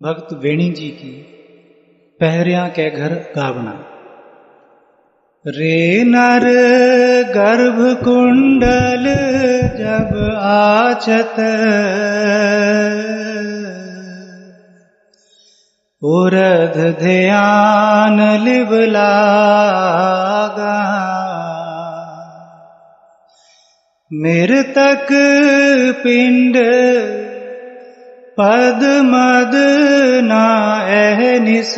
भक्त वेणी जी की पहरिया के घर गावना। रे नर गर्भ कुंडल जब आचत, उरध ध्यान लिव लागा, मृतक पिंड पद मद ना अहनिस,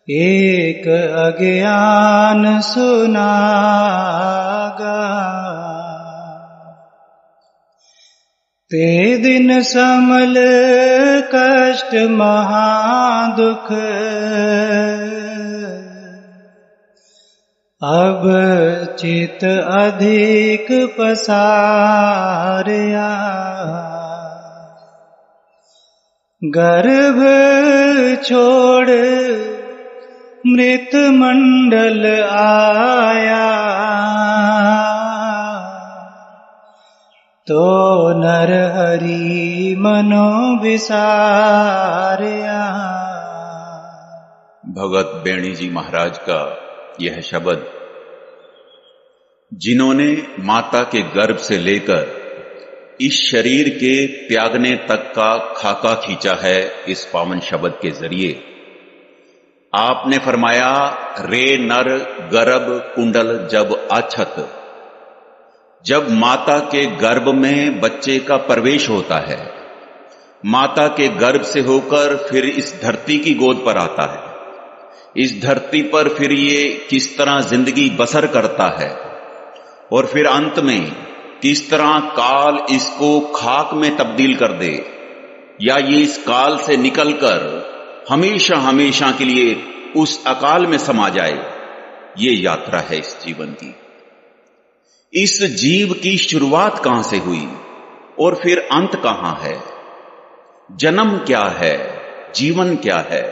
एक अज्ञान सुनागा। ते दिन समल कष्ट महादुख, अब चित अधिक पसारया, गर्भ छोड़ मृत मंडल आया, तो नर हरि मनो विसारया। भगत बेणी जी महाराज का यह शब्द, जिन्होंने माता के गर्भ से लेकर इस शरीर के त्यागने तक का खाका खींचा है, इस पावन शब्द के जरिए आपने फरमाया, रे नर गर्भ कुंडल जब आछत, जब माता के गर्भ में बच्चे का प्रवेश होता है, माता के गर्भ से होकर फिर इस धरती की गोद पर आता है, इस धरती पर फिर ये किस तरह जिंदगी बसर करता है और फिर अंत में किस तरह काल इसको खाक में तब्दील कर दे या ये इस काल से निकलकर हमेशा हमेशा के लिए उस अकाल में समा जाए, ये यात्रा है इस जीवन की। इस जीव की शुरुआत कहां से हुई और फिर अंत कहां है? जन्म क्या है, जीवन क्या है?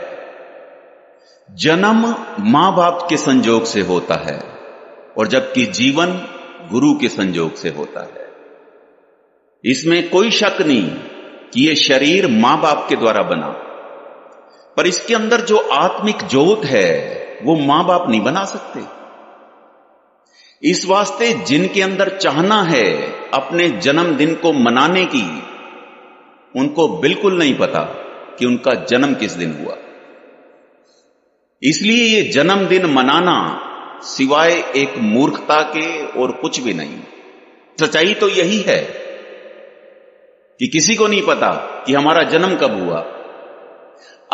जन्म मां बाप के संजोग से होता है और जबकि जीवन गुरु के संजोग से होता है। इसमें कोई शक नहीं कि यह शरीर मां बाप के द्वारा बना, पर इसके अंदर जो आत्मिक ज्योत है वो मां बाप नहीं बना सकते। इस वास्ते जिनके अंदर चाहना है अपने जन्मदिन को मनाने की, उनको बिल्कुल नहीं पता कि उनका जन्म किस दिन हुआ। इसलिए ये जन्मदिन मनाना सिवाय एक मूर्खता के और कुछ भी नहीं। सच्चाई तो यही है कि किसी को नहीं पता कि हमारा जन्म कब हुआ।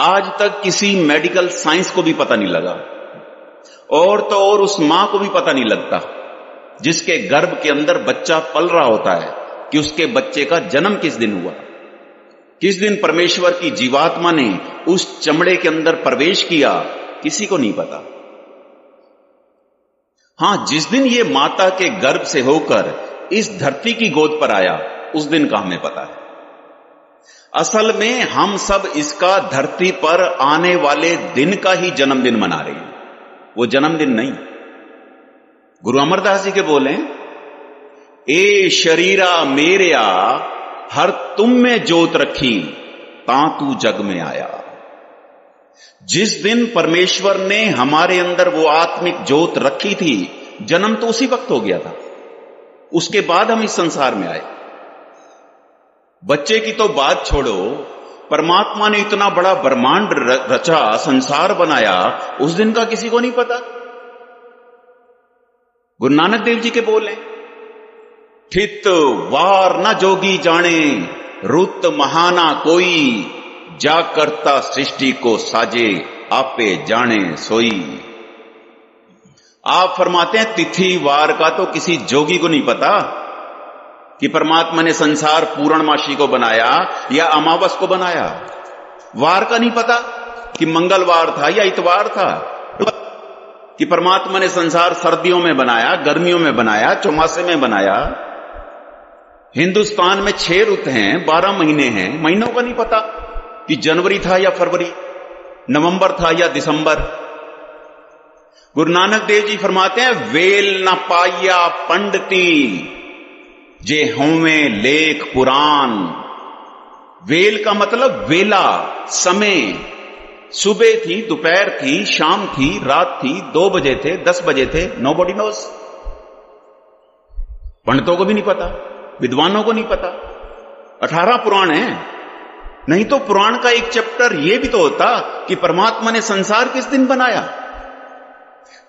आज तक किसी मेडिकल साइंस को भी पता नहीं लगा, और तो और उस मां को भी पता नहीं लगता जिसके गर्भ के अंदर बच्चा पल रहा होता है कि उसके बच्चे का जन्म किस दिन हुआ, किस दिन परमेश्वर की जीवात्मा ने उस चमड़े के अंदर प्रवेश किया, किसी को नहीं पता। हां, जिस दिन ये माता के गर्भ से होकर इस धरती की गोद पर आया, उस दिन का हमें पता है। असल में हम सब इसका धरती पर आने वाले दिन का ही जन्मदिन मना रहे हैं, वो जन्मदिन नहीं। गुरु अमरदास जी के बोले, ए शरीरा मेरेया हर तुम में जोत रखी, तांतू जग में आया। जिस दिन परमेश्वर ने हमारे अंदर वो आत्मिक ज्योत रखी थी, जन्म तो उसी वक्त हो गया था, उसके बाद हम इस संसार में आए। बच्चे की तो बात छोड़ो, परमात्मा ने इतना बड़ा ब्रह्मांड रचा, संसार बनाया, उस दिन का किसी को नहीं पता। गुरु नानक देव जी के बोले, ठित वार न जोगी जाने, रुत महाना कोई, जा करता सृष्टि को साजे, आपे जाने सोई। आप फरमाते हैं तिथि वार का तो किसी जोगी को नहीं पता कि परमात्मा ने संसार पूर्णमासी को बनाया या अमावस को बनाया। वार का नहीं पता कि मंगलवार था या इतवार था, कि परमात्मा ने संसार सर्दियों में बनाया, गर्मियों में बनाया, चौमासे में बनाया। हिंदुस्तान में 6 ऋतु हैं, 12 महीने हैं, महीनों का नहीं पता कि जनवरी था या फरवरी, नवंबर था या दिसंबर। गुरु नानक देव जी फरमाते हैं, वेल न पाया पंडिती जे होवे लेख पुराण, वेल का मतलब वेला, समय। सुबह थी, दोपहर थी, शाम थी, रात थी, 2 बजे थे, 10 बजे थे, नोबडी नोस। पंडितों को भी नहीं पता, विद्वानों को नहीं पता। 18 पुराण हैं। नहीं तो पुराण का एक चैप्टर यह भी तो होता कि परमात्मा ने संसार किस दिन बनाया।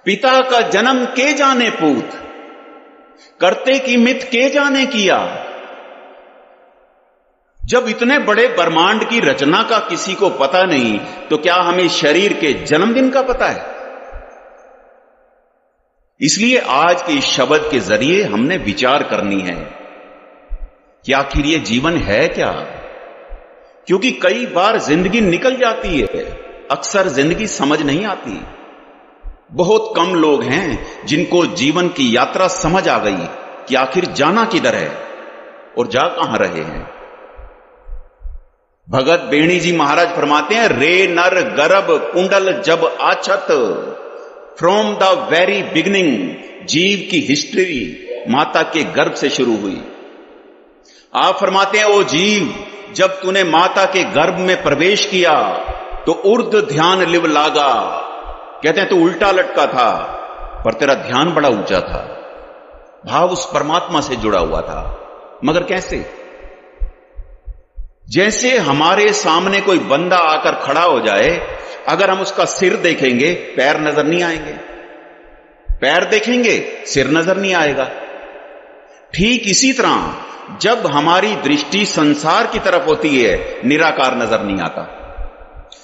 पिता का जन्म के जाने पूत, करते की मित के जाने किया। जब इतने बड़े ब्रह्मांड की रचना का किसी को पता नहीं, तो क्या हमें शरीर के जन्मदिन का पता है? इसलिए आज के इस शब्द के जरिए हमने विचार करनी है कि आखिर ये जीवन है क्या। क्योंकि कई बार जिंदगी निकल जाती है, अक्सर जिंदगी समझ नहीं आती। बहुत कम लोग हैं जिनको जीवन की यात्रा समझ आ गई कि आखिर जाना किधर है और जा कहां रहे हैं। भगत बेणी जी महाराज फरमाते हैं, रे नर गर्भ कुंडल जब आछत, फ्रॉम द वेरी बिगिनिंग जीव की हिस्ट्री माता के गर्भ से शुरू हुई। आप फरमाते हैं, ओ जीव, जब तूने माता के गर्भ में प्रवेश किया तो उर्ध ध्यान लिव लागा। कहते हैं तू उल्टा लटका था पर तेरा ध्यान बड़ा ऊंचा था। भाव उस परमात्मा से जुड़ा हुआ था। मगर कैसे? जैसे हमारे सामने कोई बंदा आकर खड़ा हो जाए, अगर हम उसका सिर देखेंगे पैर नजर नहीं आएंगे, पैर देखेंगे सिर नजर नहीं आएगा। ठीक इसी तरह जब हमारी दृष्टि संसार की तरफ होती है, निराकार नजर नहीं आता।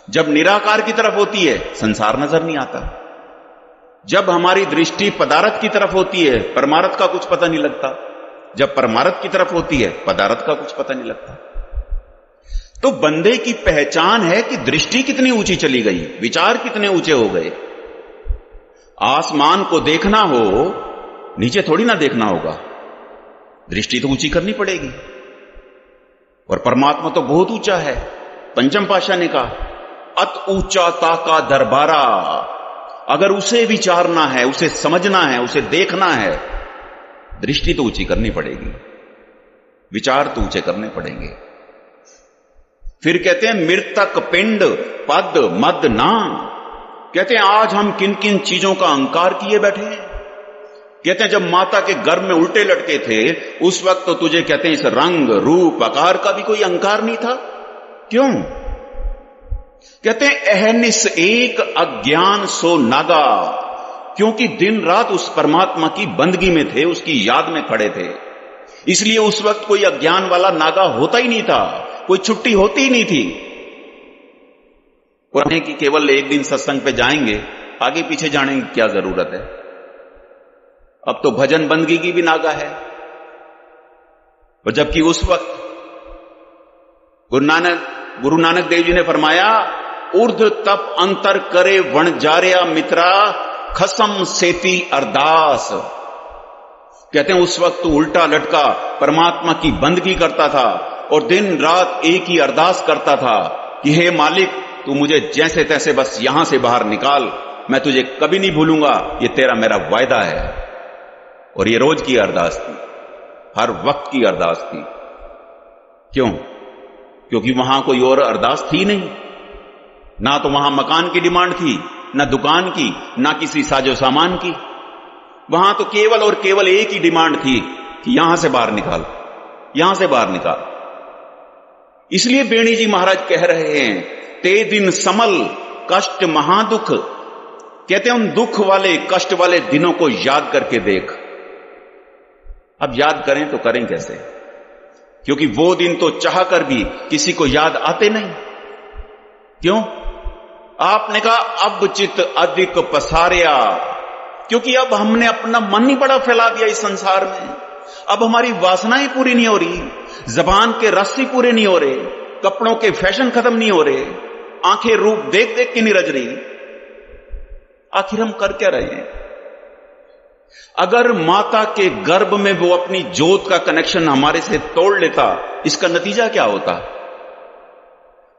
जब निराकार की तरफ होती है, संसार नजर नहीं आता। जब हमारी दृष्टि पदार्थ की तरफ होती है, परमार्थ का कुछ पता नहीं लगता। जब परमार्थ की तरफ होती है, पदार्थ का कुछ पता नहीं लगता। तो बंदे की पहचान है कि दृष्टि कितनी ऊंची चली गई, विचार कितने ऊंचे हो गए। आसमान को देखना हो, नीचे थोड़ी ना देखना होगा, दृष्टि तो ऊंची करनी पड़ेगी। और परमात्मा तो बहुत ऊंचा है। पंचम पातशाह ने कहा, अत ऊंचा ताका दरबारा। अगर उसे विचारना है, उसे समझना है, उसे देखना है, दृष्टि तो ऊंची करनी पड़ेगी, विचार तो ऊंचे करने पड़ेंगे। फिर कहते हैं, मृतक पिंड पद मद ना। कहते हैं आज हम किन किन चीजों का अहंकार किए बैठे हैं। कहते हैं जब माता के गर्भ में उल्टे लटके थे, उस वक्त तो तुझे कहते हैं इस रंग रूप आकार का भी कोई अहंकार नहीं था। क्यों? कहते हैं अहनिस एक अज्ञान सो नागा। क्योंकि दिन रात उस परमात्मा की बंदगी में थे, उसकी याद में खड़े थे। इसलिए उस वक्त कोई अज्ञान वाला नागा होता ही नहीं था, कोई छुट्टी होती ही नहीं थी। पुराने की केवल एक दिन सत्संग पे जाएंगे, आगे पीछे जाने की क्या जरूरत है। अब तो भजन बंदगी की भी नागा है। और जबकि उस वक्त गुरु नानक देव जी ने फरमाया, ऊर्ध तप अंतर करे वणजार्या मित्रा, खसम सेती अरदास। कहते हैं उस वक्त तो उल्टा लटका परमात्मा की बंदगी करता था और दिन रात एक ही अरदास करता था कि हे मालिक, तू मुझे जैसे तैसे बस यहां से बाहर निकाल, मैं तुझे कभी नहीं भूलूंगा, ये तेरा मेरा वायदा है। और ये रोज की अरदास थी, हर वक्त की अरदास थी। क्यों? क्योंकि वहां कोई और अरदास थी नहीं। ना तो वहां मकान की डिमांड थी, ना दुकान की, ना किसी साजो सामान की। वहां तो केवल और केवल एक ही डिमांड थी कि यहां से बाहर निकाल, यहां से बाहर निकाल। इसलिए बेणी जी महाराज कह रहे हैं, ते दिन समल कष्ट महादुख। कहते हैं उन दुख वाले कष्ट वाले दिनों को याद करके देख। अब याद करें तो करें कैसे? क्योंकि वो दिन तो चाह कर भी किसी को याद आते नहीं। क्यों? आपने कहा अब चित अधिक पसारिया। क्योंकि अब हमने अपना मन ही बड़ा फैला दिया इस संसार में। अब हमारी वासनाएं पूरी नहीं हो रही, जबान के रस ही पूरे नहीं हो रहे, कपड़ों के फैशन खत्म नहीं हो रहे, आंखें रूप देख देख के नहीं रज रही। आखिर हम कर क्या रहे हैं? अगर माता के गर्भ में वो अपनी जोत का कनेक्शन हमारे से तोड़ लेता, इसका नतीजा क्या होता?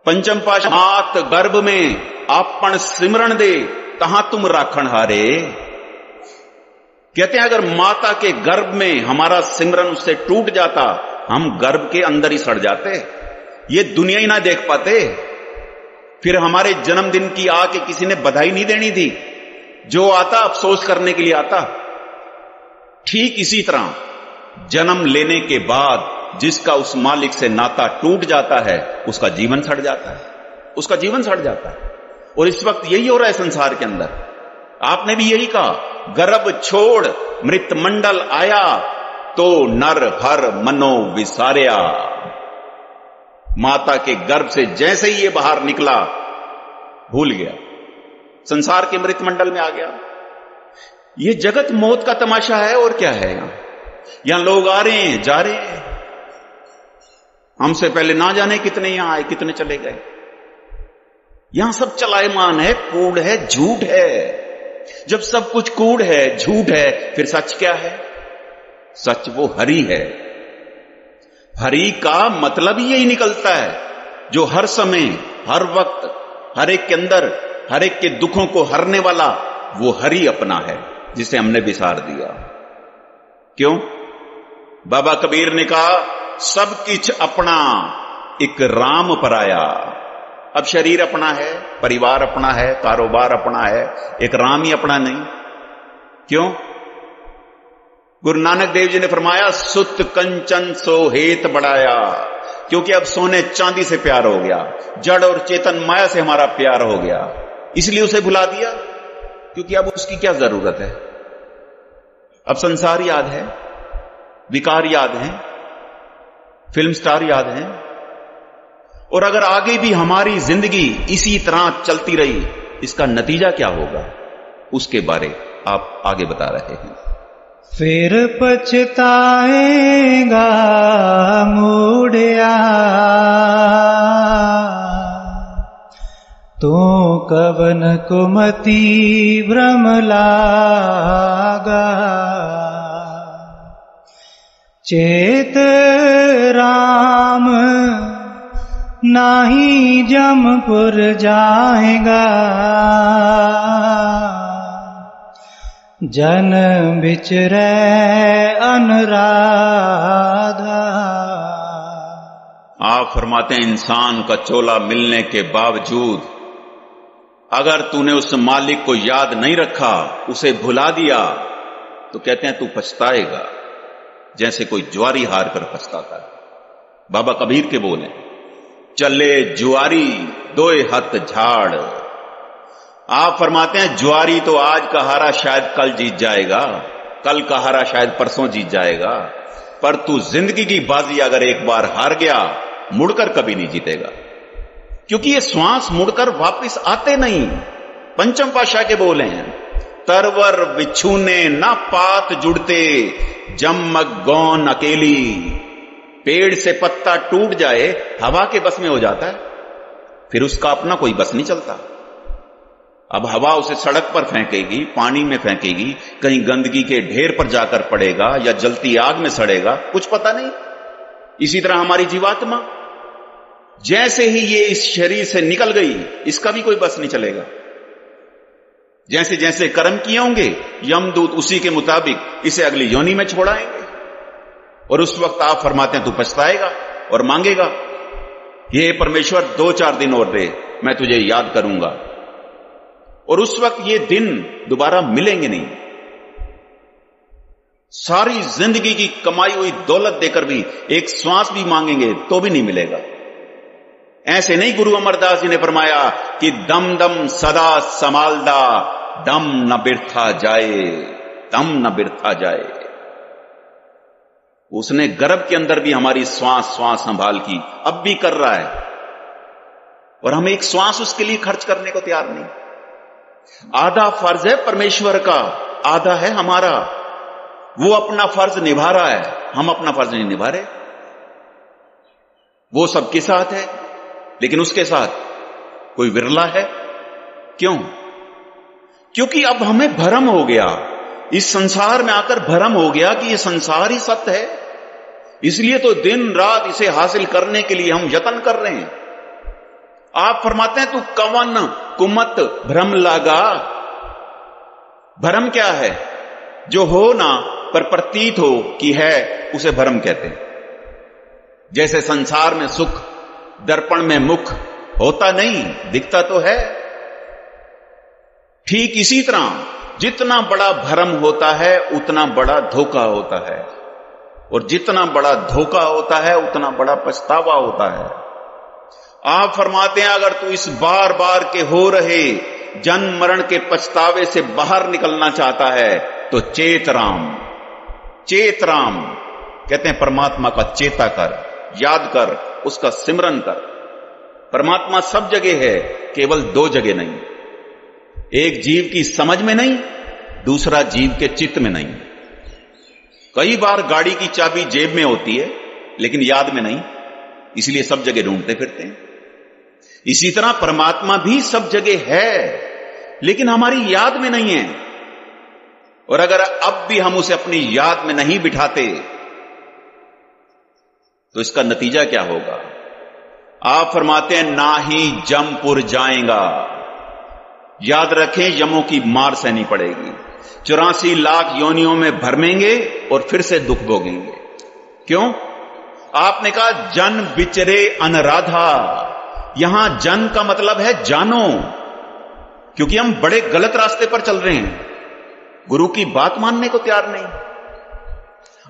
पंचम पातशाह, मात गर्भ में आपन सिमरण दे, तहां तुम राखण हारे। कहते हैं अगर माता के गर्भ में हमारा सिमरन उससे टूट जाता, हम गर्भ के अंदर ही सड़ जाते। ये दुनिया ही ना देख पाते, फिर हमारे जन्मदिन की आके किसी ने बधाई नहीं देनी थी। जो आता अफसोस करने के लिए आता। ठीक इसी तरह जन्म लेने के बाद जिसका उस मालिक से नाता टूट जाता है, उसका जीवन सड़ जाता है, उसका जीवन सड़ जाता है। और इस वक्त यही हो रहा है संसार के अंदर। आपने भी यही कहा, गर्भ छोड़ मृत मंडल आया, तो नर हर मनो विसार्या। माता के गर्भ से जैसे ही ये बाहर निकला, भूल गया, संसार के मृत मंडल में आ गया। ये जगत मौत का तमाशा है और क्या है। यहां लोग आ रहे हैं, जा रहे हैं, हमसे पहले ना जाने कितने यहां आए, कितने चले गए। यहां सब चलायमान है, कूड़ है, झूठ है। जब सब कुछ कूड़ है, झूठ है, फिर सच क्या है? सच वो हरि है। हरि का मतलब ही यही निकलता है, जो हर समय, हर वक्त, हर एक के अंदर, हर एक के दुखों को हरने वाला वो हरि अपना है, जिसे हमने विसार दिया। क्यों? बाबा कबीर ने कहा, सब किछ अपना, एक राम पराया। अब शरीर अपना है, परिवार अपना है, कारोबार अपना है, एक राम ही अपना नहीं। क्यों? गुरु नानक देव जी ने फरमाया, सुत कंचन सो हेत बढ़ाया। क्योंकि अब सोने चांदी से प्यार हो गया, जड़ और चेतन माया से हमारा प्यार हो गया, इसलिए उसे भुला दिया। क्योंकि अब उसकी क्या जरूरत है? अब संसार याद है, विकार याद है, फिल्म स्टार याद है। और अगर आगे भी हमारी जिंदगी इसी तरह चलती रही, इसका नतीजा क्या होगा, उसके बारे आप आगे बता रहे हैं। फिर पछताएगा मूढ़िया, तो कवन कुमति भ्रम लागा। चेत राम नाही जमपुर जाएगा, जन बिचरे अनुराधा। आप फरमाते हैं, इंसान का चोला मिलने के बावजूद अगर तूने उस मालिक को याद नहीं रखा, उसे भुला दिया, तो कहते हैं तू पछताएगा, जैसे कोई ज्वारी हार कर पछताता है। बाबा कबीर के बोले, चले जुआरी दोए हथ झाड़। आप फरमाते हैं, ज्वारी तो आज का हारा शायद कल जीत जाएगा, कल का हारा शायद परसों जीत जाएगा, पर तू जिंदगी की बाजी अगर एक बार हार गया, मुड़कर कभी नहीं जीतेगा। क्योंकि ये श्वास मुड़कर वापस आते नहीं। पंचम पातशाह के बोले हैं, तरवर बिछूने ना पात जुड़ते, जमग गौन अकेली। पेड़ से पत्ता टूट जाए, हवा के बस में हो जाता है, फिर उसका अपना कोई बस नहीं चलता। अब हवा उसे सड़क पर फेंकेगी, पानी में फेंकेगी, कहीं गंदगी के ढेर पर जाकर पड़ेगा या जलती आग में सड़ेगा, कुछ पता नहीं। इसी तरह हमारी जीवात्मा जैसे ही ये इस शरीर से निकल गई, इसका भी कोई बस नहीं चलेगा। जैसे जैसे कर्म किए होंगे, यमदूत उसी के मुताबिक इसे अगली योनि में छोड़ाएंगे। और उस वक्त आप फरमाते हैं, तू पछताएगा और मांगेगा, ये परमेश्वर 2-4 दिन और दे, मैं तुझे याद करूंगा। और उस वक्त ये दिन दोबारा मिलेंगे नहीं। सारी जिंदगी की कमाई हुई दौलत देकर भी एक श्वास भी मांगेंगे तो भी नहीं मिलेगा। ऐसे नहीं, गुरु अमरदास जी ने फरमाया कि दम दम सदा संभालदा, दम न बिरथा जाए, दम न बिरथा जाए। उसने गर्भ के अंदर भी हमारी श्वास संभाल की, अब भी कर रहा है, और हम एक श्वास उसके लिए खर्च करने को तैयार नहीं। आधा फर्ज है परमेश्वर का, आधा है हमारा। वो अपना फर्ज निभा रहा है, हम अपना फर्ज नहीं निभा रहे। वो सबके साथ है, लेकिन उसके साथ कोई विरला है। क्यों? क्योंकि अब हमें भ्रम हो गया, इस संसार में आकर भ्रम हो गया कि ये संसार ही सत्य है। इसलिए तो दिन रात इसे हासिल करने के लिए हम यत्न कर रहे हैं। आप फरमाते हैं, तू कवन कुमत भ्रम लागा। भ्रम क्या है? जो हो ना पर प्रतीत हो कि है, उसे भ्रम कहते हैं। जैसे संसार में सुख दर्पण में मुख होता नहीं, दिखता तो है। ठीक इसी तरह जितना बड़ा भ्रम होता है उतना बड़ा धोखा होता है, और जितना बड़ा धोखा होता है उतना बड़ा पछतावा होता है। आप फरमाते हैं अगर तू इस बार बार के हो रहे जन्म मरण के पछतावे से बाहर निकलना चाहता है तो चेत राम। चेत राम कहते हैं परमात्मा का चेता कर, याद कर, उसका सिमरन कर। परमात्मा सब जगह है, केवल दो जगह नहीं। एक जीव की समझ में नहीं, दूसरा जीव के चित्त में नहीं। कई बार गाड़ी की चाबी जेब में होती है लेकिन याद में नहीं, इसलिए सब जगह ढूंढते फिरते हैं। इसी तरह परमात्मा भी सब जगह है लेकिन हमारी याद में नहीं है। और अगर अब भी हम उसे अपनी याद में नहीं बिठाते तो इसका नतीजा क्या होगा? आप फरमाते हैं ना ही जमपुर जाएगा। याद रखें, यमों की मार सहनी पड़ेगी। 84 लाख योनियों में भरमेंगे और फिर से दुख भोगेंगे। क्यों? आपने कहा जन बिचरे अनराधा। यहां जन का मतलब है जानो, क्योंकि हम बड़े गलत रास्ते पर चल रहे हैं, गुरु की बात मानने को तैयार नहीं।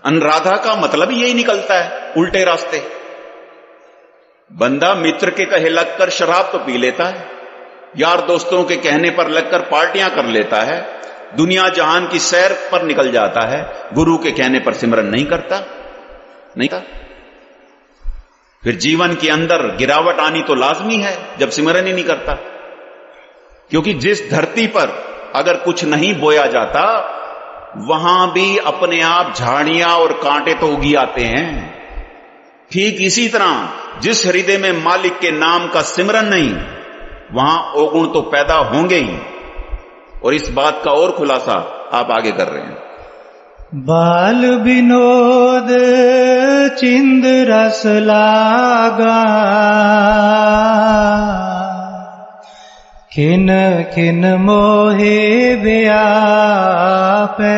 अनुराधा का मतलब यही निकलता है, उल्टे रास्ते। बंदा मित्र के कहे लगकर शराब तो पी लेता है, यार दोस्तों के कहने पर लगकर पार्टियां कर लेता है, दुनिया जहान की सैर पर निकल जाता है, गुरु के कहने पर सिमरन नहीं करता। नहीं था, फिर जीवन के अंदर गिरावट आनी तो लाजमी है जब सिमरन ही नहीं करता। क्योंकि जिस धरती पर अगर कुछ नहीं बोया जाता वहां भी अपने आप झाड़ियां और कांटे तो उगी आते हैं। ठीक इसी तरह जिस हृदय में मालिक के नाम का सिमरन नहीं, वहां अवगुण तो पैदा होंगे ही। और इस बात का और खुलासा आप आगे कर रहे हैं। बाल विनोद चिंद रस लागा, खिन खिन मोहे व्यापै,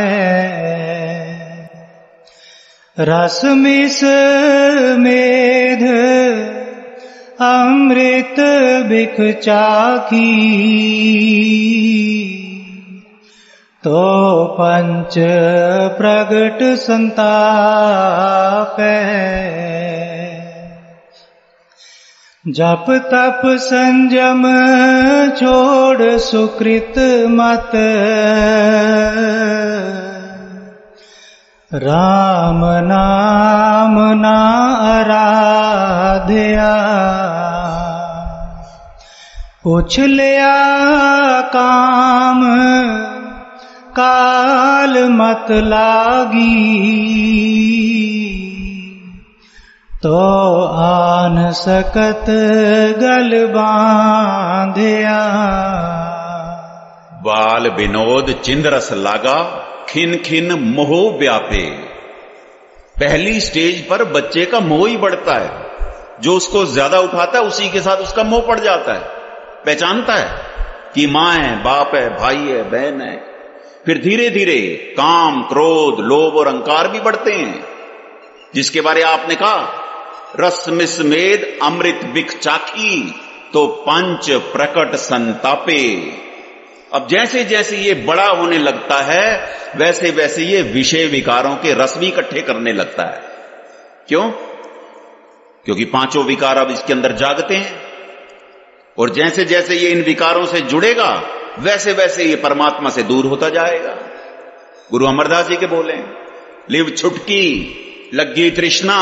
रस मिस मेध अमृत बिख चाखी, तो पंच प्रगट संताप है। जप तप संयम छोड़ सुकृत मत, राम नाम ना आराध्या, पूछ लिया काम काल मत लागी, तो आन सकत गल बांधिया। बाल विनोद चिंदरस लागा, खिन खिन मोह व्यापे। पहली स्टेज पर बच्चे का मोह ही बढ़ता है, जो उसको ज्यादा उठाता है उसी के साथ उसका मोह पड़ जाता है। पहचानता है कि मां है, बाप है, भाई है, बहन है। फिर धीरे धीरे काम, क्रोध, लोभ और अहंकार भी बढ़ते हैं, जिसके बारे आपने कहा रस मिस मेद अमृत बिख चाखी, तो पंच प्रकट संतापे। अब जैसे जैसे ये बड़ा होने लगता है वैसे वैसे ये विषय विकारों के रस भी इकट्ठे करने लगता है। क्यों? क्योंकि पांचों विकार अब इसके अंदर जागते हैं, और जैसे जैसे ये इन विकारों से जुड़ेगा वैसे वैसे ये परमात्मा से दूर होता जाएगा। गुरु अमरदास जी के बोले, लिव छुटकी लगी तृष्णा,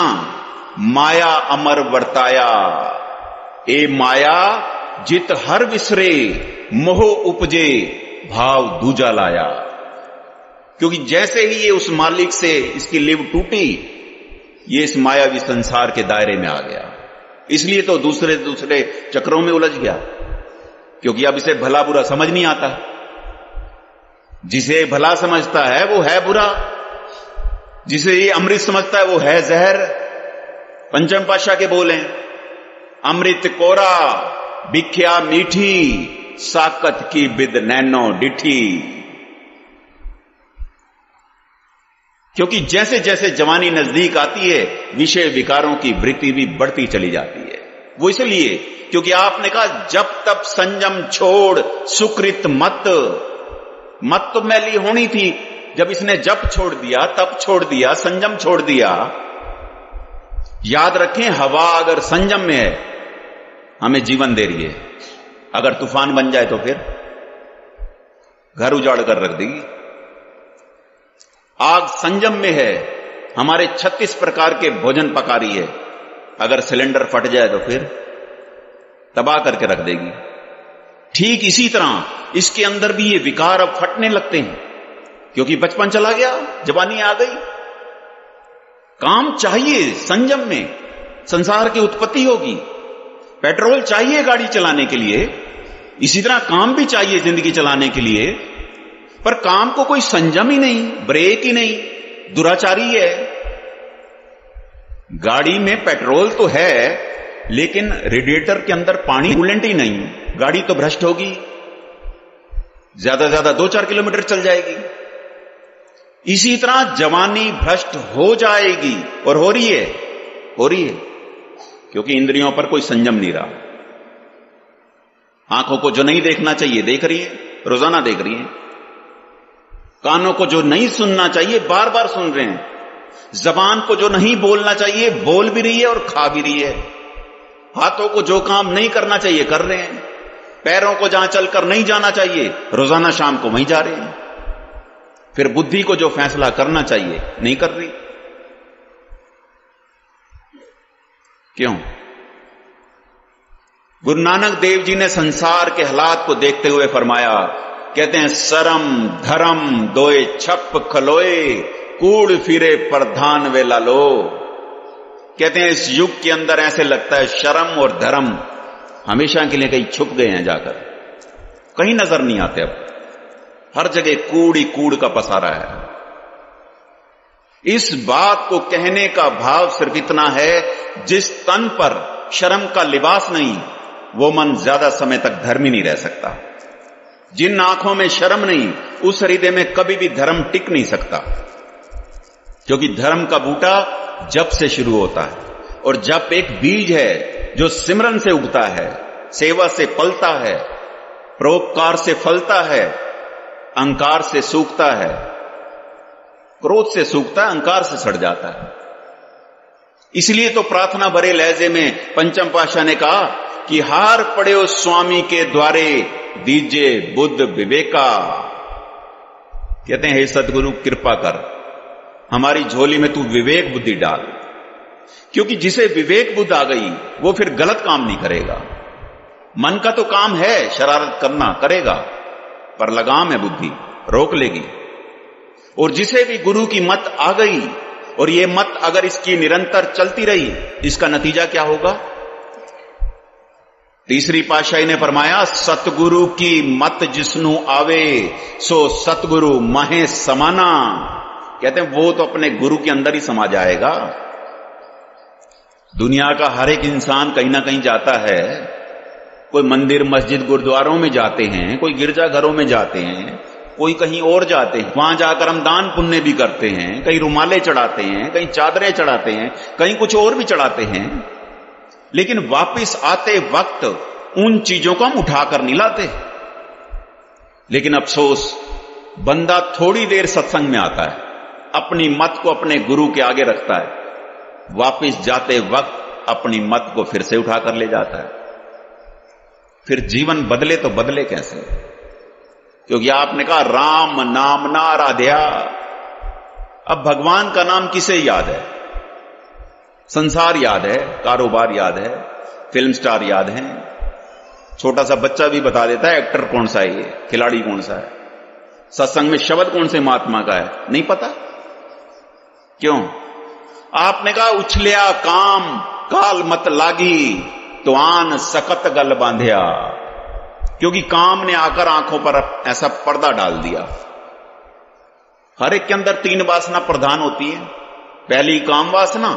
माया अमर वर्ताया। ए माया जित हर विसरे, मोह उपजे भाव दूजा लाया। क्योंकि जैसे ही ये उस मालिक से इसकी लिव टूटी, ये इस मायावी संसार के दायरे में आ गया। इसलिए तो दूसरे दूसरे चक्रों में उलझ गया, क्योंकि अब इसे भला बुरा समझ नहीं आता। जिसे भला समझता है वो है बुरा, जिसे ये अमृत समझता है वो है जहर। पंचम पातशाह के बोले, अमृत कोरा बिख्या मीठी, साकत की बिद नैनो डिठी। क्योंकि जैसे जैसे जवानी नजदीक आती है विषय विकारों की वृत्ति भी बढ़ती चली जाती है। वो इसलिए क्योंकि आपने कहा जब तब संयम छोड़ सुकृत मत। मत तो मैली होनी थी, जब इसने जब छोड़ दिया, तब छोड़ दिया, संयम छोड़ दिया। याद रखें, हवा अगर संयम में है हमें जीवन दे रही है, अगर तूफान बन जाए तो फिर घर उजाड़ कर रख देगी। आग संयम में है, हमारे 36 प्रकार के भोजन पका रही है, अगर सिलेंडर फट जाए तो फिर तबाह करके रख देगी। ठीक इसी तरह इसके अंदर भी ये विकार अब फटने लगते हैं, क्योंकि बचपन चला गया, जवानी आ गई। काम चाहिए संयम में, संसार की उत्पत्ति होगी। पेट्रोल चाहिए गाड़ी चलाने के लिए, इसी तरह काम भी चाहिए जिंदगी चलाने के लिए, पर काम को कोई संयम ही नहीं, ब्रेक ही नहीं, दुराचारी है। गाड़ी में पेट्रोल तो है, लेकिन रेडिएटर के अंदर पानी कूलेंट ही नहीं, गाड़ी तो भ्रष्ट होगी, ज्यादा से ज्यादा 2-4 किलोमीटर चल जाएगी। इसी तरह जवानी भ्रष्ट हो जाएगी, और हो रही है, क्योंकि इंद्रियों पर कोई संयम नहीं रहा। आंखों को जो नहीं देखना चाहिए देख रही है, रोजाना देख रही है। कानों को जो नहीं सुनना चाहिए बार बार सुन रहे हैं। जबान को जो नहीं बोलना चाहिए बोल भी रही है और खा भी रही है। हाथों को जो काम नहीं करना चाहिए कर रहे हैं। पैरों को जहां चलकर नहीं जाना चाहिए रोजाना शाम को वहीं जा रहे हैं। फिर बुद्धि को जो फैसला करना चाहिए नहीं कर रही। क्यों? गुरु नानक देव जी ने संसार के हालात को देखते हुए फरमाया, कहते हैं सरम धर्म दोए छप खलोए कूड़ फिरे प्रधान वे लालो। कहते हैं इस युग के अंदर ऐसे लगता है शर्म और धर्म हमेशा के लिए कहीं छुप गए हैं, जाकर कहीं नजर नहीं आते। अब हर जगह कूड़ ही कूड़ का पसारा है। इस बात को कहने का भाव सिर्फ इतना है, जिस तन पर शर्म का लिबास नहीं वो मन ज्यादा समय तक धर्मी नहीं रह सकता। जिन आंखों में शर्म नहीं उस हृदय में कभी भी धर्म टिक नहीं सकता, क्योंकि धर्म का बूटा जप से शुरू होता है, और जप एक बीज है जो सिमरन से उगता है, सेवा से पलता है, परोपकार से फलता है, अहंकार से सूखता है, क्रोध से सूखता है, अहंकार से सड़ जाता है। इसलिए तो प्रार्थना भरे लहजे में पंचम पातशाह ने कहा कि हार पड़े हो स्वामी के द्वारे दीजिए बुद्ध विवेका। कहते हैं हे सतगुरु कृपा कर, हमारी झोली में तू विवेक बुद्धि डाल, क्योंकि जिसे विवेक बुद्धि आ गई वो फिर गलत काम नहीं करेगा। मन का तो काम है शरारत करना, करेगा, पर लगाम है बुद्धि, रोक लेगी। और जिसे भी गुरु की मत आ गई, और ये मत अगर इसकी निरंतर चलती रही, इसका नतीजा क्या होगा? तीसरी पातशाही ने फरमाया, सतगुरु की मत जिसनु आवे सो सतगुरु महे समाना। कहते हैं वो तो अपने गुरु के अंदर ही समा जाएगा। दुनिया का हर एक इंसान कहीं ना कहीं जाता है, कोई मंदिर मस्जिद गुरुद्वारों में जाते हैं, कोई गिरजाघरों में जाते हैं, कोई कहीं और जाते हैं, वहां जाकर हम दान पुण्य भी करते हैं, कहीं रुमाले चढ़ाते हैं, कहीं चादरें चढ़ाते हैं, कहीं कुछ और भी चढ़ाते हैं, लेकिन वापस आते वक्त उन चीजों को हम उठाकर नहीं लाते। लेकिन अफसोस, बंदा थोड़ी देर सत्संग में आता है, अपनी मत को अपने गुरु के आगे रखता है, वापस जाते वक्त अपनी मत को फिर से उठाकर ले जाता है। फिर जीवन बदले तो बदले कैसे? क्योंकि आपने कहा राम नाम ना आराध्या। अब भगवान का नाम किसे याद है? संसार याद है, कारोबार याद है, फिल्म स्टार याद है, छोटा सा बच्चा भी बता देता है एक्टर कौन सा है, ये खिलाड़ी कौन सा है। सत्संग में शब्द कौन से महात्मा का है नहीं पता। क्यों? आपने कहा उछलिया काम काल मत लागी तो आन सकत गल बांधिया। क्योंकि काम ने आकर आंखों पर ऐसा पर्दा डाल दिया। हर एक के अंदर 3 वासना प्रधान होती है। पहली काम वासना,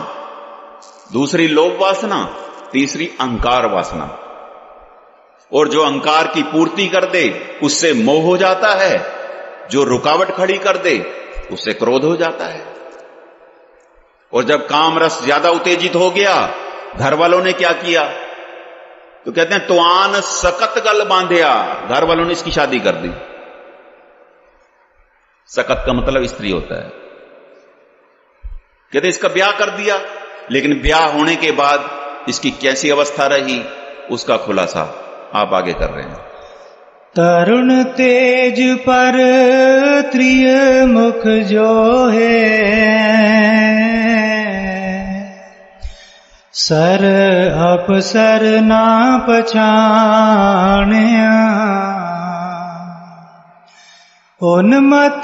दूसरी लोभ वासना, तीसरी अहंकार वासना। और जो अहंकार की पूर्ति कर दे उससे मोह हो जाता है, जो रुकावट खड़ी कर दे उससे क्रोध हो जाता है। और जब काम रस ज्यादा उत्तेजित हो गया, घर वालों ने क्या किया? तो कहते हैं तुआन सकत गल बांधिया, घर वालों ने इसकी शादी कर दी। सकत का मतलब स्त्री होता है। कहते इसका ब्याह कर दिया, लेकिन ब्याह होने के बाद इसकी कैसी अवस्था रही उसका खुलासा आप आगे कर रहे हैं। तरुण तेज पर त्रिय मुख जो है, सर अपसर ना पछाणिया, उन्मत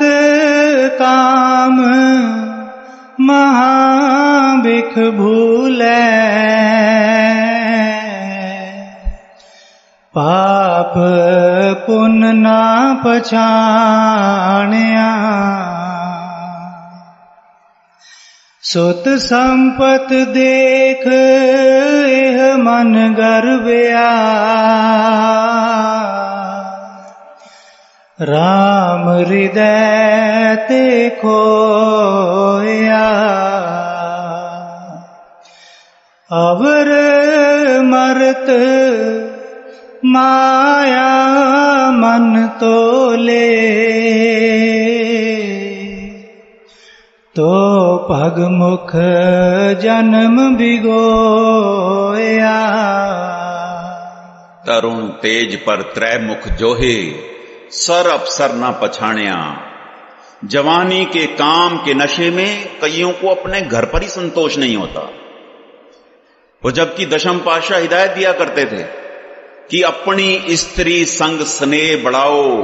काम महाबिख भूले, पाप पुण्य ना पछाणिया, सुत संपत देख एह मन गर्व्या, राम हृदय ते खोया, अवर मरत माया मन तोले, तो पग मुख जन्म बिगोया। तरुण तेज पर त्रय मुख जोहे, सर अफसर न पछाणिया। जवानी के काम के नशे में कईयों को अपने घर पर ही संतोष नहीं होता। वो जबकि दशम पातशाह हिदायत दिया करते थे कि अपनी स्त्री संग स्नेह बढ़ाओ,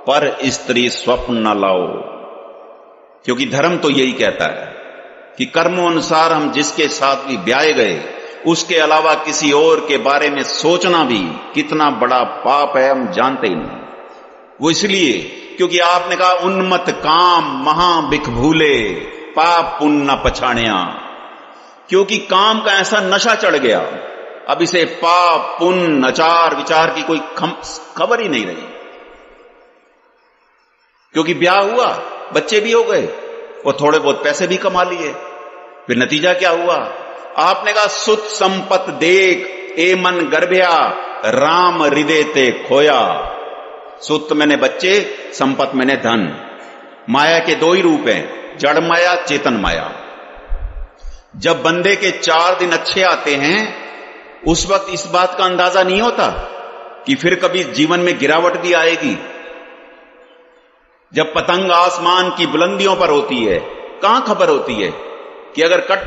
पर स्त्री स्वप्न न लाओ, क्योंकि धर्म तो यही कहता है कि कर्मों अनुसार हम जिसके साथ भी ब्याहे गए उसके अलावा किसी और के बारे में सोचना भी कितना बड़ा पाप है, हम जानते ही नहीं। वो इसलिए क्योंकि आपने कहा उन्मत्त काम महाबिख भूले, पाप पुण्य न पछाणिया, क्योंकि काम का ऐसा नशा चढ़ गया, अब इसे पाप पुण्य आचार विचार की कोई खबर ही नहीं रही। क्योंकि ब्याह हुआ, बच्चे भी हो गए और थोड़े बहुत पैसे भी कमा लिए, फिर नतीजा क्या हुआ? आपने कहा सुत संपत देख ए मन गर्भया, राम हृदय ते खोया। सुत मैंने बच्चे, संपत मैंने धन। माया के दो ही रूप हैं, जड़ माया चेतन माया। जब बंदे के 4 दिन अच्छे आते हैं उस वक्त इस बात का अंदाजा नहीं होता कि फिर कभी जीवन में गिरावट भी आएगी। जब पतंग आसमान की बुलंदियों पर होती है, कहां खबर होती है कि अगर कट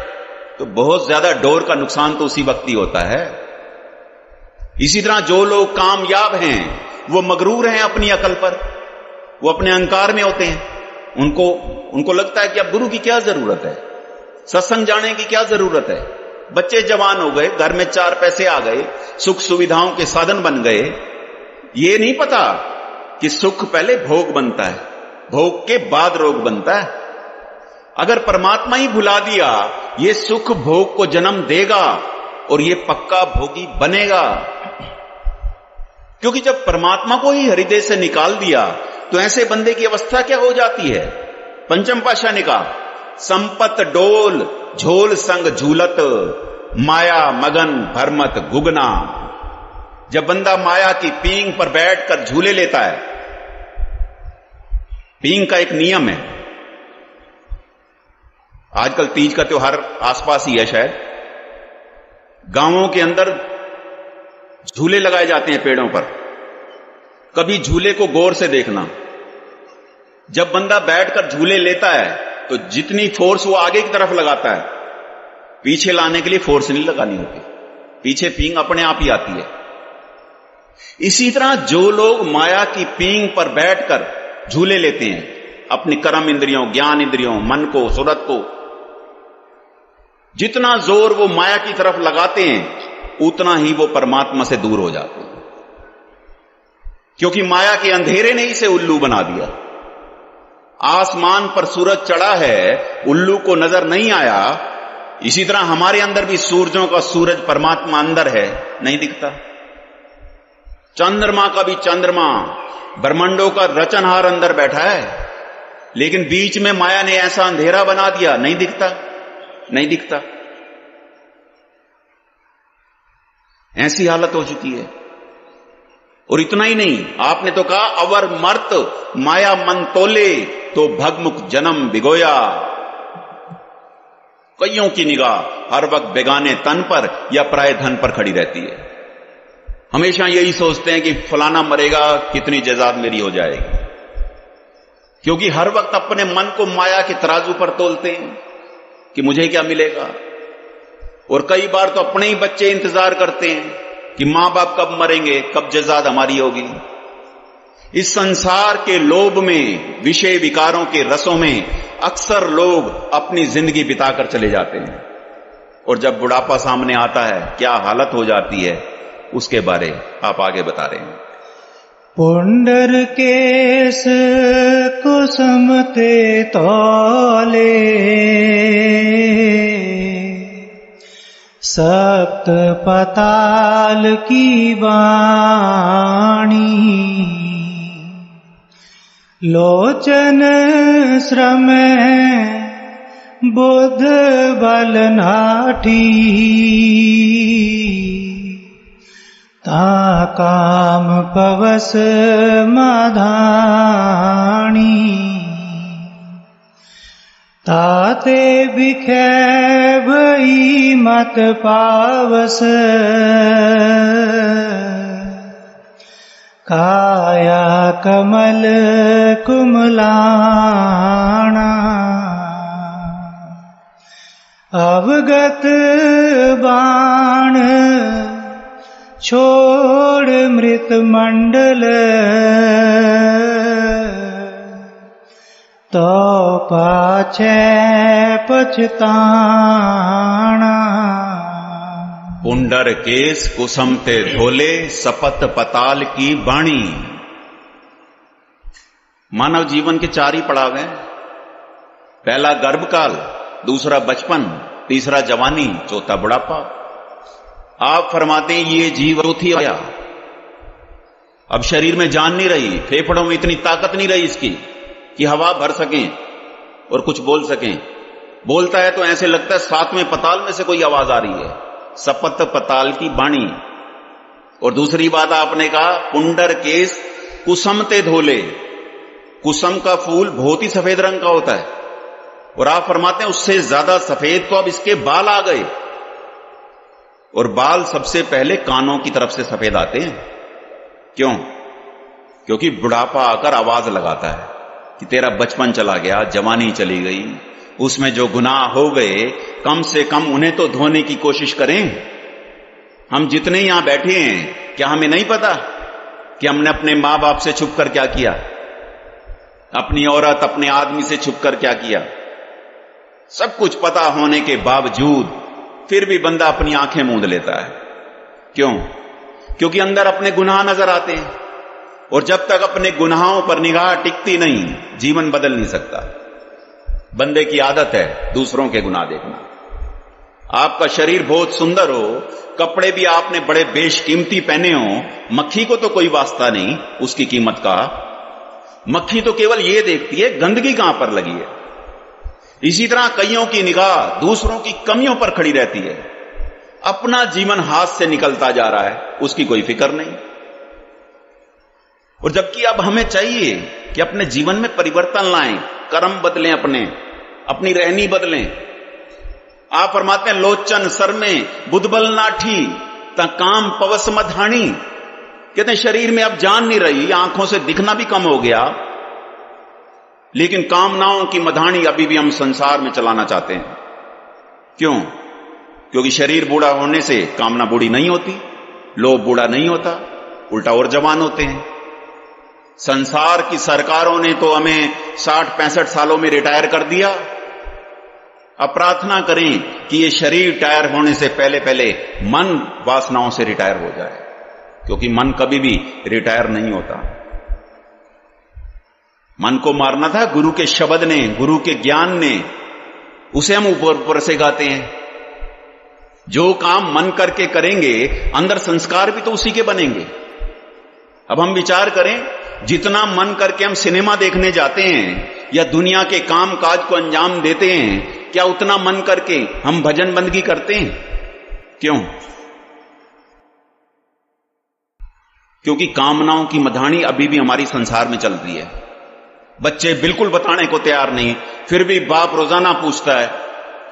तो बहुत ज्यादा डोर का नुकसान तो उसी वक्त ही होता है। इसी तरह जो लोग कामयाब हैं वो मगरूर हैं अपनी अकल पर, वो अपने अहंकार में होते हैं। उनको लगता है कि अब गुरु की क्या जरूरत है, सत्संग जाने की क्या जरूरत है। बच्चे जवान हो गए, घर में 4 पैसे आ गए, सुख सुविधाओं के साधन बन गए। ये नहीं पता कि सुख पहले भोग बनता है, भोग के बाद रोग बनता है। अगर परमात्मा ही भुला दिया, ये सुख भोग को जन्म देगा और ये पक्का भोगी बनेगा। क्योंकि जब परमात्मा को ही हृदय से निकाल दिया तो ऐसे बंदे की अवस्था क्या हो जाती है? पंचम पातशाह ने कहा संपत डोल झोल संग झूलत, माया मगन भरमत गुगना। जब बंदा माया की पींग पर बैठकर झूले लेता है, पींग का एक नियम है, आजकल तीज का त्योहार आसपास ही है शायद, गांवों के अंदर झूले लगाए जाते हैं पेड़ों पर। कभी झूले को गौर से देखना, जब बंदा बैठकर झूले लेता है तो जितनी फोर्स वो आगे की तरफ लगाता है, पीछे लाने के लिए फोर्स नहीं लगानी होती, पीछे पींग अपने आप ही आती है। इसी तरह जो लोग माया की पींग पर बैठकर झूले लेते हैं, अपनी कर्म इंद्रियों, ज्ञान इंद्रियों, मन को, सूरत को, जितना जोर वो माया की तरफ लगाते हैं उतना ही वो परमात्मा से दूर हो जाते हैं। क्योंकि माया के अंधेरे ने इसे उल्लू बना दिया। आसमान पर सूरज चढ़ा है, उल्लू को नजर नहीं आया। इसी तरह हमारे अंदर भी सूरजों का सूरज परमात्मा अंदर है, नहीं दिखता। चंद्रमा का भी चंद्रमा, ब्रह्मांडों का रचनहार अंदर बैठा है, लेकिन बीच में माया ने ऐसा अंधेरा बना दिया, नहीं दिखता, नहीं दिखता। ऐसी हालत हो चुकी है। और इतना ही नहीं, आपने तो कहा अवर मर्त माया मन तोले तो भगमुख जन्म भिगोया। कईयों की निगाह हर वक्त बेगाने तन पर या पराये धन पर खड़ी रहती है। हमेशा यही सोचते हैं कि फलाना मरेगा, कितनी जज़ाद मेरी हो जाएगी, क्योंकि हर वक्त अपने मन को माया के तराजू पर तोलते हैं कि मुझे क्या मिलेगा। और कई बार तो अपने ही बच्चे इंतजार करते हैं कि मां बाप कब मरेंगे, कब जज़ाद हमारी होगी। इस संसार के लोभ में, विषय विकारों के रसों में अक्सर लोग अपनी जिंदगी बिताकर चले जाते हैं, और जब बुढ़ापा सामने आता है क्या हालत हो जाती है, उसके बारे आप आगे बता रहे हैं। पुंडरकेश कुसुमते तौले सप्त पताल की वाणी, लोचन श्रम बुध बल नाठी, ता काम पवस मधानी, ताते बिखे भई मत पावस, काया कमल कुमलाना, अवगत बाण छोड़ मृत मंडल, तो पाछे पछताना। पुंडरकेश कुसुमते धोले सपत पताल की वाणी। मानव जीवन के 4 ही पड़ाव हैं। पहला गर्भकाल, दूसरा बचपन, तीसरा जवानी, चौथा बुढ़ापा। आप फरमाते हैं ये जीव चौथी आया। अब शरीर में जान नहीं रही, फेफड़ों में इतनी ताकत नहीं रही इसकी कि हवा भर सकें और कुछ बोल सकें। बोलता है तो ऐसे लगता है 7वें पताल में से कोई आवाज आ रही है। सपत पताल की वाणी। और दूसरी बात आपने कहा पुंडरकेश कुसुमते धोले। कुसुम का फूल बहुत ही सफेद रंग का होता है, और आप फरमाते हैं उससे ज्यादा सफेद तो अब इसके बाल आ गए। और बाल सबसे पहले कानों की तरफ से सफेद आते हैं। क्यों? क्योंकि बुढ़ापा आकर आवाज लगाता है कि तेरा बचपन चला गया, जवानी चली गई, उसमें जो गुनाह हो गए कम से कम उन्हें तो धोने की कोशिश करें। हम जितने यहां बैठे हैं, क्या हमें नहीं पता कि हमने अपने मां बाप से छुपकर क्या किया, अपनी औरत अपने आदमी से छुपकर क्या किया? सब कुछ पता होने के बावजूद फिर भी बंदा अपनी आंखें मूंद लेता है। क्यों? क्योंकि अंदर अपने गुनाह नजर आते हैं, और जब तक अपने गुनाहों पर निगाह टिकती नहीं, जीवन बदल नहीं सकता। बंदे की आदत है दूसरों के गुनाह देखना। आपका शरीर बहुत सुंदर हो, कपड़े भी आपने बड़े बेशकीमती पहने हो, मक्खी को तो कोई वास्ता नहीं उसकी कीमत का। मक्खी तो केवल ये देखती है गंदगी कहां पर लगी है। इसी तरह कईयों की निगाह दूसरों की कमियों पर खड़ी रहती है। अपना जीवन हाथ से निकलता जा रहा है, उसकी कोई फिक्र नहीं। और जबकि अब हमें चाहिए कि अपने जीवन में परिवर्तन लाएं, कर्म बदलें, अपनी रहनी बदलें। आप फरमाते हैं लोचन सर में बुधबल नाठी ता काम पवस मधानी। कहते हैं शरीर में अब जान नहीं रही, आंखों से दिखना भी कम हो गया, लेकिन कामनाओं की मधानी अभी भी हम संसार में चलाना चाहते हैं। क्यों? क्योंकि शरीर बूढ़ा होने से कामना बूढ़ी नहीं होती, लोभ बूढ़ा नहीं होता, उल्टा और जवान होते हैं। संसार की सरकारों ने तो हमें 60-65 सालों में रिटायर कर दिया। अब प्रार्थना करें कि ये शरीर रिटायर होने से पहले पहले मन वासनाओं से रिटायर हो जाए, क्योंकि मन कभी भी रिटायर नहीं होता। मन को मारना था गुरु के शब्द ने, गुरु के ज्ञान ने, उसे हम ऊपर ऊपर से गाते हैं। जो काम मन करके करेंगे अंदर संस्कार भी तो उसी के बनेंगे। अब हम विचार करें, जितना मन करके हम सिनेमा देखने जाते हैं या दुनिया के काम काज को अंजाम देते हैं, क्या उतना मन करके हम भजन बंदगी करते हैं? क्यों? क्योंकि कामनाओं की मधानी अभी भी हमारी संसार में चल रही है। बच्चे बिल्कुल बताने को तैयार नहीं, फिर भी बाप रोजाना पूछता है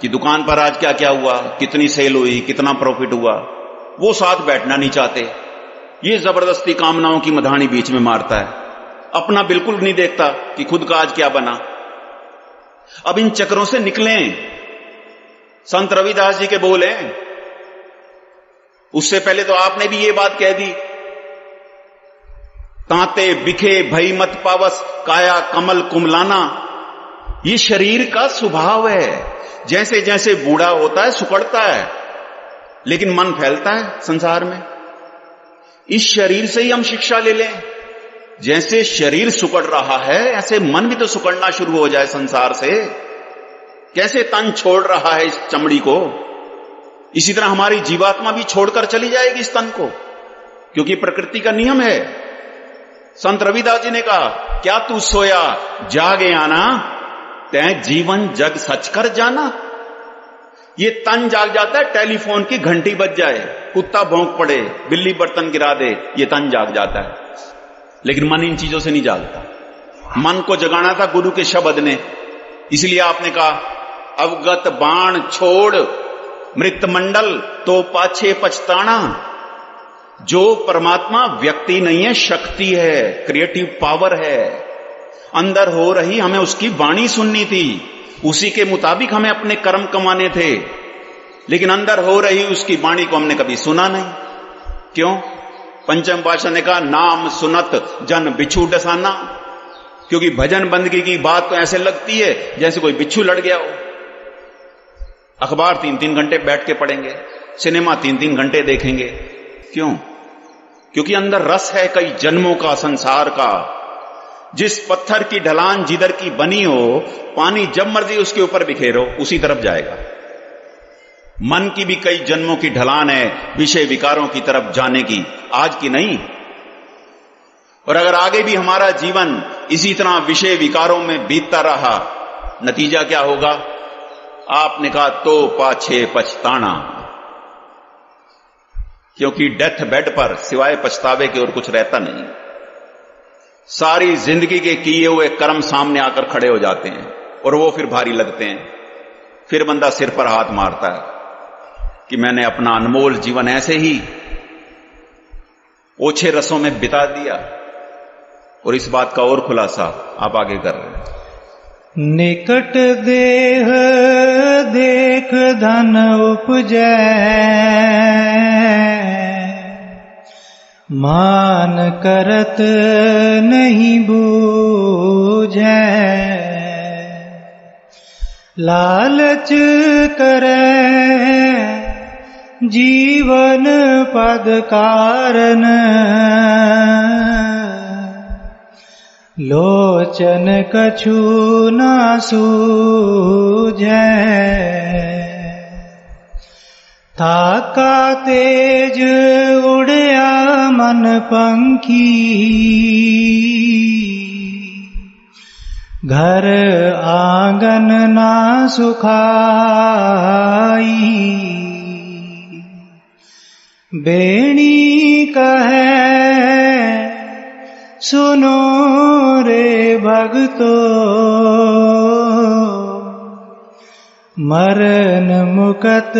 कि दुकान पर आज क्या क्या हुआ, कितनी सेल हुई, कितना प्रॉफिट हुआ। वो साथ बैठना नहीं चाहते। ये जबरदस्ती कामनाओं की मधानी बीच में मारता है, अपना बिल्कुल नहीं देखता कि खुद का आज क्या बना। अब इन चक्रों से निकलें। संत रविदास जी के बोले, उससे पहले तो आपने भी ये बात कह दी, तांते बिखे भई मत पावस काया कमल कुमलाना। ये शरीर का स्वभाव है, जैसे जैसे बूढ़ा होता है सुकड़ता है, लेकिन मन फैलता है संसार में। इस शरीर से ही हम शिक्षा ले लें। जैसे शरीर सुकड़ रहा है ऐसे मन भी तो सुकड़ना शुरू हो जाए संसार से। कैसे तन छोड़ रहा है इस चमड़ी को, इसी तरह हमारी जीवात्मा भी छोड़कर चली जाएगी इस तन को, क्योंकि प्रकृति का नियम है। संत रविदास जी ने कहा, क्या तू सोया जागे आना, तै जीवन जग सच कर जाना। ये तन जाग जाता है, टेलीफोन की घंटी बज जाए, कुत्ता भौंक पड़े, बिल्ली बर्तन गिरा दे, ये तन जाग जाता है। लेकिन मन इन चीजों से नहीं जागता। मन को जगाना था गुरु के शब्द ने। इसलिए आपने कहा, अवगत बाण छोड़ मृत मंडल तो पाछे पछताना। जो परमात्मा व्यक्ति नहीं है, शक्ति है, क्रिएटिव पावर है। अंदर हो रही हमें उसकी वाणी सुननी थी, उसी के मुताबिक हमें अपने कर्म कमाने थे, लेकिन अंदर हो रही उसकी वाणी को हमने कभी सुना नहीं। क्यों? पंचम पातशाह ने कहा, नाम सुनत जन बिच्छू डसाना। क्योंकि भजन बंदगी की बात तो ऐसे लगती है जैसे कोई बिच्छू लड़ गया हो। अखबार 3-3 घंटे बैठ के पढ़ेंगे, सिनेमा 3-3 घंटे देखेंगे। क्यों? क्योंकि अंदर रस है कई जन्मों का, संसार का। जिस पत्थर की ढलान जिधर की बनी हो, पानी जब मर्जी उसके ऊपर बिखेरो उसी तरफ जाएगा। मन की भी कई जन्मों की ढलान है विषय विकारों की तरफ जाने की, आज की नहीं। और अगर आगे भी हमारा जीवन इसी तरह विषय विकारों में बीतता रहा, नतीजा क्या होगा? आपने कहा, तो पाछे पछताना। क्योंकि डेथ बेड पर सिवाय पछतावे के और कुछ रहता नहीं। सारी जिंदगी के किए हुए कर्म सामने आकर खड़े हो जाते हैं और वो फिर भारी लगते हैं। फिर बंदा सिर पर हाथ मारता है कि मैंने अपना अनमोल जीवन ऐसे ही ओछे रसों में बिता दिया। और इस बात का और खुलासा आप आगे कर रहे हैं। निकट देह देख धन उपजै, मान करत नहीं बूझै। लालच करे जीवन पद कारण, लोचन कछु ना सूझै। ताका तेज उड़या मन पंखी, घर आंगन ना सुखाई। बेणी कहे सुनो रे भगतो, मरण मुकत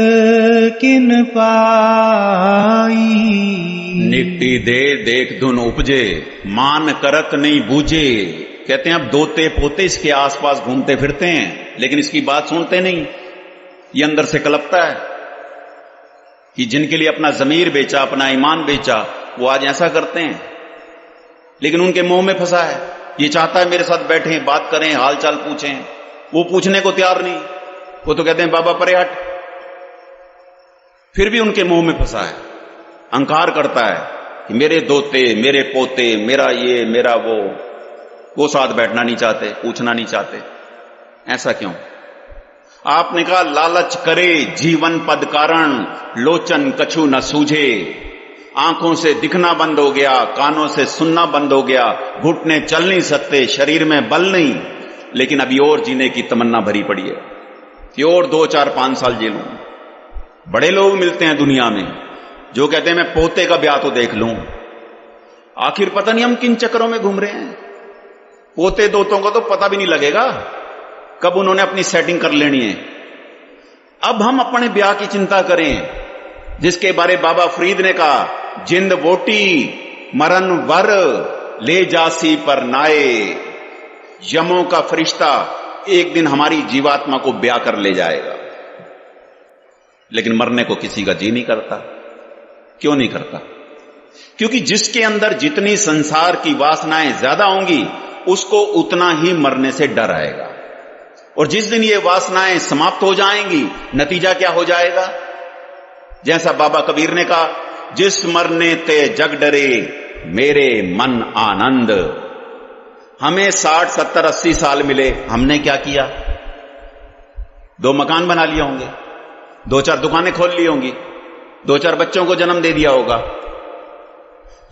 किन पाई। निकटी दे देख धुन उपजे, मान करत नहीं बूझे। कहते हैं अब दोते पोते इसके आसपास घूमते फिरते हैं, लेकिन इसकी बात सुनते नहीं। ये अंदर से कलपता है कि जिनके लिए अपना जमीर बेचा, अपना ईमान बेचा, वो आज ऐसा करते हैं, लेकिन उनके मुंह में फंसा है। ये चाहता है मेरे साथ बैठें, बात करें, हाल चाल पूछें, वो पूछने को तैयार नहीं। वो तो कहते हैं बाबा परे हट। फिर भी उनके मुंह में फंसा है, अहंकार करता है कि मेरे दोते, मेरे पोते, मेरा ये, मेरा वो साथ बैठना नहीं चाहते, पूछना नहीं चाहते। ऐसा क्यों? आपने कहा, लालच करे जीवन पद कारण, लोचन कछु न सूझे। आंखों से दिखना बंद हो गया, कानों से सुनना बंद हो गया, घुटने चल नहीं सकते, शरीर में बल नहीं, लेकिन अभी और जीने की तमन्ना भरी पड़ी है कि और 2, 4, 5 साल जी लूं। बड़े लोग मिलते हैं दुनिया में जो कहते हैं मैं पोते का ब्याह तो देख लूं, आखिर पता नहीं हम किन चक्करों में घूम रहे हैं। पोते दोतों को तो पता भी नहीं लगेगा कब उन्होंने अपनी सेटिंग कर लेनी है। अब हम अपने ब्याह की चिंता करें, जिसके बारे बाबा फरीद ने कहा, जिंद वोटी मरण वर ले जासी पर नाए। यमों का फरिश्ता एक दिन हमारी जीवात्मा को ब्याह कर ले जाएगा, लेकिन मरने को किसी का जी नहीं करता। क्यों नहीं करता? क्योंकि जिसके अंदर जितनी संसार की वासनाएं ज्यादा होंगी उसको उतना ही मरने से डर आएगा। और जिस दिन ये वासनाएं समाप्त हो जाएंगी, नतीजा क्या हो जाएगा? जैसा बाबा कबीर ने कहा, जिस मरने ते जग डरे मेरे मन आनंद। हमें 60, 70, 80 साल मिले, हमने क्या किया? 2 मकान बना लिए होंगे, 2-4 दुकानें खोल ली होंगी, 2-4 बच्चों को जन्म दे दिया होगा।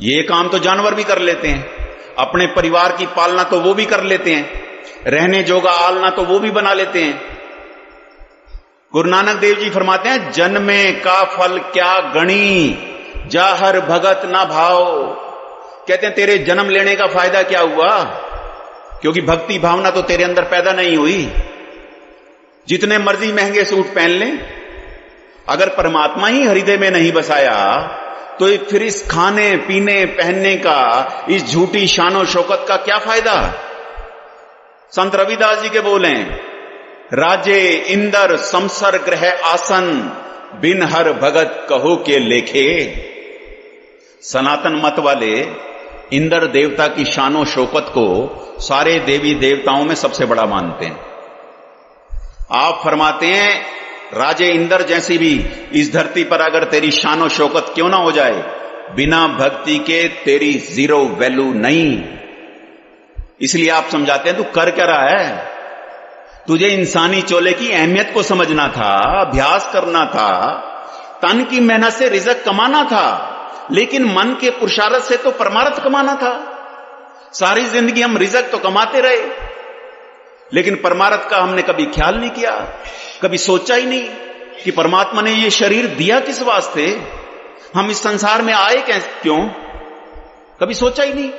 ये काम तो जानवर भी कर लेते हैं। अपने परिवार की पालना तो वो भी कर लेते हैं, रहने जोगा आलना तो वो भी बना लेते हैं। गुरु नानक देव जी फरमाते हैं, जन्मे का फल क्या गणी, जाहर भगत ना भाव। कहते हैं तेरे जन्म लेने का फायदा क्या हुआ, क्योंकि भक्ति भावना तो तेरे अंदर पैदा नहीं हुई। जितने मर्जी महंगे सूट पहन ले, अगर परमात्मा ही हृदय में नहीं बसाया तो फिर इस खाने पीने पहनने का, इस झूठी शानो शौकत का क्या फायदा? संत रविदास जी के बोले, राजे इंदर समसर ग्रह आसन, बिन हर भगत कहो के लेखे। सनातन मत वाले इंद्र देवता की शानो शौकत को सारे देवी देवताओं में सबसे बड़ा मानते हैं। आप फरमाते हैं, राजे इंद्र जैसी भी इस धरती पर अगर तेरी शानो शौकत क्यों ना हो जाए, बिना भक्ति के तेरी जीरो वैल्यू नहीं। इसलिए आप समझाते हैं, तू कर क्या रहा है? तुझे इंसानी चोले की अहमियत को समझना था, अभ्यास करना था, तन की मेहनत से रिज़्क कमाना था, लेकिन मन के पुरुषार्थ से तो परमार्थ कमाना था। सारी जिंदगी हम रिज़्क तो कमाते रहे, लेकिन परमार्थ का हमने कभी ख्याल नहीं किया, कभी सोचा ही नहीं कि परमात्मा ने ये शरीर दिया किस वास्ते, हम इस संसार में आए क्यों, कभी सोचा ही नहीं।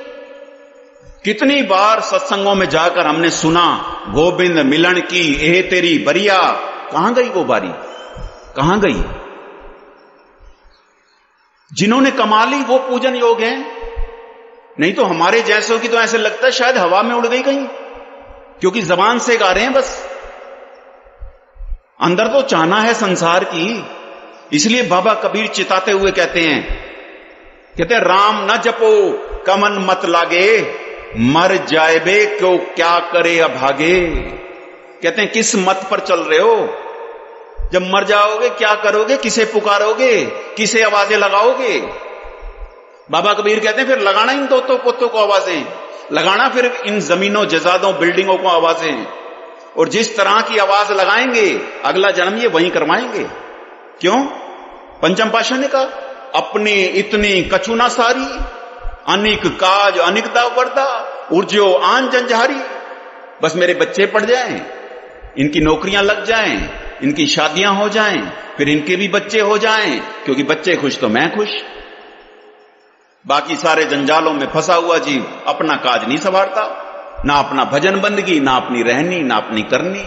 कितनी बार सत्संगों में जाकर हमने सुना, गोविंद मिलन की एह तेरी बरिया। कहां गई वो बारी, कहां गई? जिन्होंने कमा ली वो पूजन योग है, नहीं तो हमारे जैसों की तो ऐसे लगता है शायद हवा में उड़ गई कहीं, क्योंकि जबान से गा रहे हैं बस, अंदर तो चाहना है संसार की। इसलिए बाबा कबीर चिताते हुए कहते हैं राम न जपो कमन मत लागे, मर जाए बे क्यों क्या करे अभागे। कहते हैं किस मत पर चल रहे हो? जब मर जाओगे क्या करोगे, किसे पुकारोगे, किसे आवाजें लगाओगे? बाबा कबीर कहते हैं फिर लगाना इन दोतों पोतों को आवाजें, लगाना फिर इन जमीनों जजादों बिल्डिंगों को आवाजें, और जिस तरह की आवाज लगाएंगे अगला जन्म ये वहीं करवाएंगे। क्यों? पंचम पातशाह ने कहा, अपनी इतनी कचुना सारी, अनिक काज अनिकदा वर्दा, उर्जो आन जंजारी। बस मेरे बच्चे पढ़ जाएं, इनकी नौकरियां लग जाएं, इनकी शादियां हो जाएं, फिर इनके भी बच्चे हो जाएं, क्योंकि बच्चे खुश तो मैं खुश। बाकी सारे जंजालों में फंसा हुआ जीव अपना काज नहीं संभालता, ना अपना भजन बंदगी, ना अपनी रहनी, ना अपनी करनी।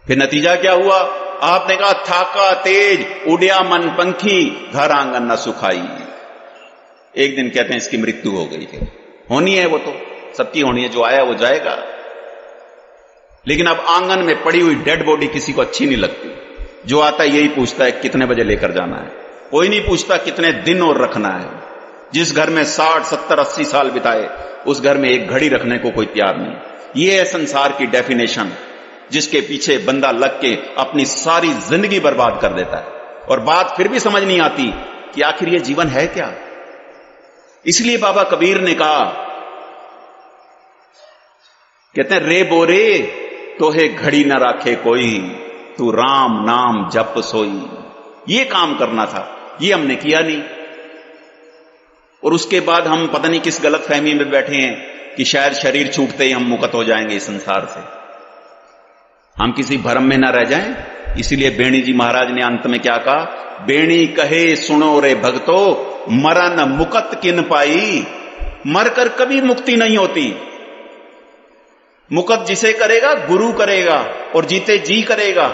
फिर नतीजा क्या हुआ? आपने कहा, थाका तेज उड़िया मन पंखी, घर आंगन न सुखाई। एक दिन कहते हैं इसकी मृत्यु हो गई। फिर होनी है, वो तो सबकी होनी है, जो आया वो जाएगा। लेकिन अब आंगन में पड़ी हुई डेड बॉडी किसी को अच्छी नहीं लगती। जो आता है यही पूछता है कितने बजे लेकर जाना है, कोई नहीं पूछता कितने दिन और रखना है। जिस घर में 60, 70, 80 साल बिताए, उस घर में एक घड़ी रखने को कोई तैयार नहीं। ये है संसार की डेफिनेशन, जिसके पीछे बंदा लग के अपनी सारी जिंदगी बर्बाद कर देता है, और बात फिर भी समझ नहीं आती कि आखिर ये जीवन है क्या। इसलिए बाबा कबीर ने कहा, कहते हैं, रे बोरे तोहे घड़ी न राखे कोई, तू राम नाम जप सोई। ये काम करना था, ये हमने किया नहीं। और उसके बाद हम पता नहीं किस गलत फहमी में बैठे हैं कि शायद शरीर छूटते ही हम मुक्त हो जाएंगे इस संसार से। हम किसी भ्रम में ना रह जाएं। इसीलिए बेणी जी महाराज ने अंत में क्या कहा? बेणी कहे सुनो रे भक्तो, मरन मुकत किन पाई, मरकर कभी मुक्ति नहीं होती। मुकत जिसे करेगा गुरु करेगा और जीते जी करेगा।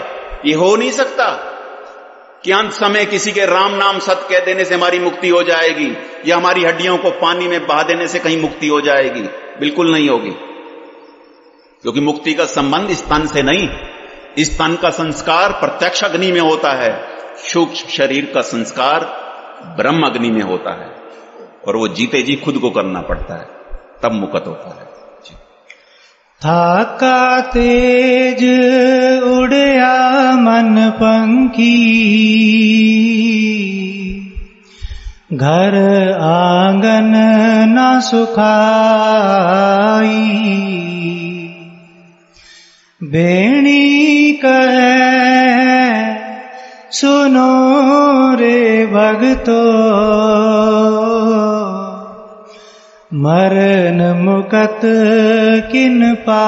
ये हो नहीं सकता कि अंत समय किसी के राम नाम सत कह देने से हमारी मुक्ति हो जाएगी या हमारी हड्डियों को पानी में बहा देने से कहीं मुक्ति हो जाएगी। बिल्कुल नहीं होगी, क्योंकि मुक्ति का संबंध इस तन से नहीं, इस तन का संस्कार प्रत्यक्ष अग्नि में होता है, सूक्ष्म शरीर का संस्कार ब्रह्म अग्नि में होता है, और वो जीते जी खुद को करना पड़ता है, तब मुकत होता है। था का तेज उड़या मन पंखी, घर आंगन न सुखाई। बेणी कहे सुनो रे भगतो, मरन मुकत किन पाई।